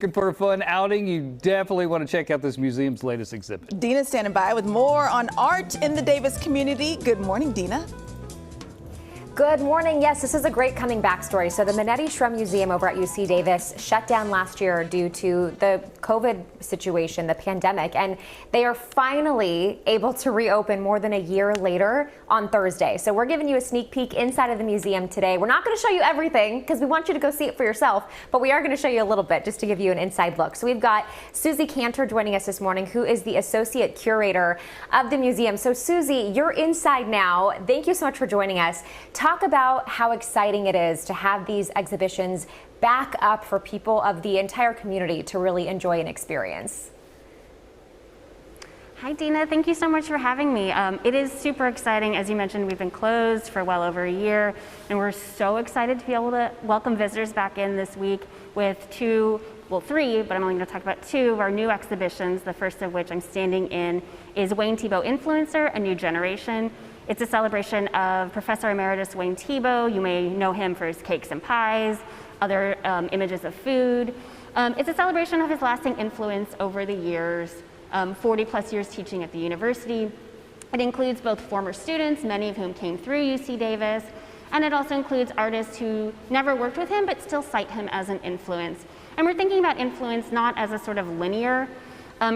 Looking for a fun outing, you definitely want to check out this museum's latest exhibit. Dina's standing by with more on art in the Davis community. Good morning, Dina. Good morning. Yes, this is a great coming back story. So the Manetti Shrem Museum over at UC Davis shut down last year due to the COVID situation, the pandemic, and they are finally able to reopen more than a year later on Thursday. So we're giving you a sneak peek inside of the museum today. We're not going to show you everything because we want you to go see it for yourself, but we are going to show you a little bit just to give you an inside look. So we've got Susie Cantor joining us this morning, who is the associate curator of the museum. So Susie, you're inside now. Thank you so much for joining us. Talk about how exciting it is to have these exhibitions back up for people of the entire community to really enjoy and experience. Hi, Dina. Thank you so much for having me. It is super exciting. As you mentioned, we've been closed for well over a year, and we're so excited to be able to welcome visitors back in this week with three, but I'm only going to talk about two of our new exhibitions, the first of which I'm standing in is Wayne Thiebaud Influencer, A New Generation. It's a celebration of Professor Emeritus Wayne Thiebaud. You may know him for his cakes and pies, other images of food. It's a celebration of his lasting influence over the years, 40 plus years teaching at the university. It includes both former students, many of whom came through UC Davis, and it also includes artists who never worked with him but still cite him as an influence. And we're thinking about influence not as a sort of linear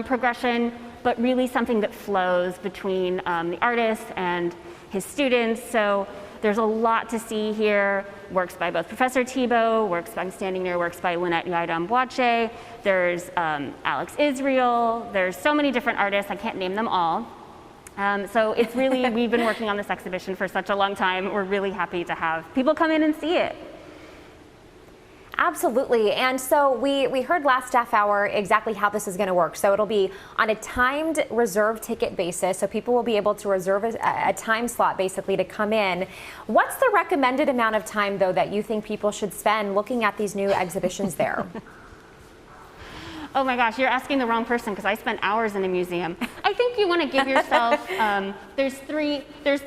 progression, but really something that flows between the artist and his students. So there's a lot to see here. Works by both Professor Thiebaud, I'm standing near works by Lynette Yaidam-Boache. There's Alex Israel. There's so many different artists, I can't name them all. So it's really, we've been working on this exhibition for such a long time. We're really happy to have people come in and see it. Absolutely. And so we heard last staff hour exactly how this is going to work. So it'll be on a timed reserve ticket basis. So people will be able to reserve a time slot basically to come in. What's the recommended amount of time, though, that you think people should spend looking at these new exhibitions there? Oh my gosh, you're asking the wrong person because I spent hours in a museum. I think you want to give yourself,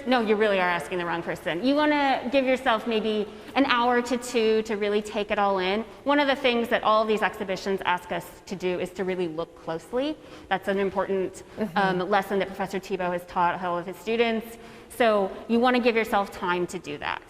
no, you really are asking the wrong person. You want to give yourself maybe an hour to two to really take it all in. One of the things that all of these exhibitions ask us to do is to really look closely. That's an important lesson that Professor Thiebaud has taught all of his students. So you want to give yourself time to do that.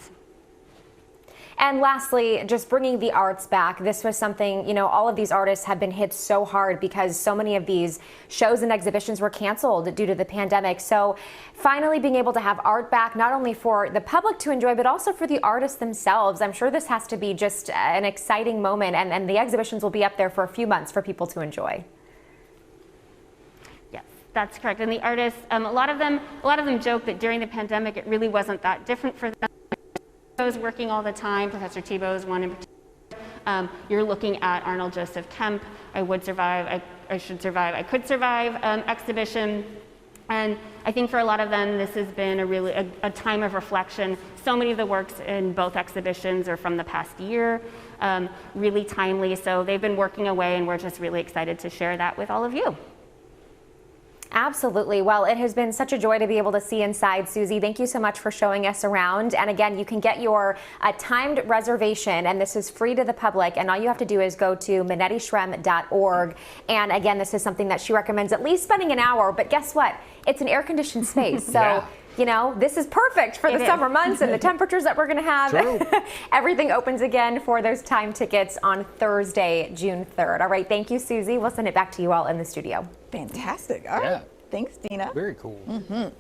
And lastly, just bringing the arts back. This was something, you know, all of these artists have been hit so hard because so many of these shows and exhibitions were canceled due to the pandemic. So finally being able to have art back, not only for the public to enjoy, but also for the artists themselves. I'm sure this has to be just an exciting moment, and the exhibitions will be up there for a few months for people to enjoy. Yes, that's correct. And the artists, a lot of them joke that during the pandemic, it really wasn't that different for them. I was working all the time. Professor Thiebaud is one in particular. You're looking at Arnold Joseph Kemp, I Would Survive, I Should Survive, I Could Survive exhibition. And I think for a lot of them, this has been a time of reflection. So many of the works in both exhibitions are from the past year, really timely. So they've been working away, and we're just really excited to share that with all of you. Absolutely. Well, it has been such a joy to be able to see inside, Susie. Thank you so much for showing us around. And again, you can get your timed reservation, and this is free to the public. And all you have to do is go to manettishram.org. And again, this is something that she recommends at least spending an hour. But guess what? It's an air-conditioned space. So, yeah. You know, this is perfect for the summer months and the temperatures that we're going to have. Everything opens again for those time tickets on Thursday, June 3rd. All right. Thank you, Susie. We'll send it back to you all in the studio. Fantastic. All right. Thanks, Dina. Very cool. So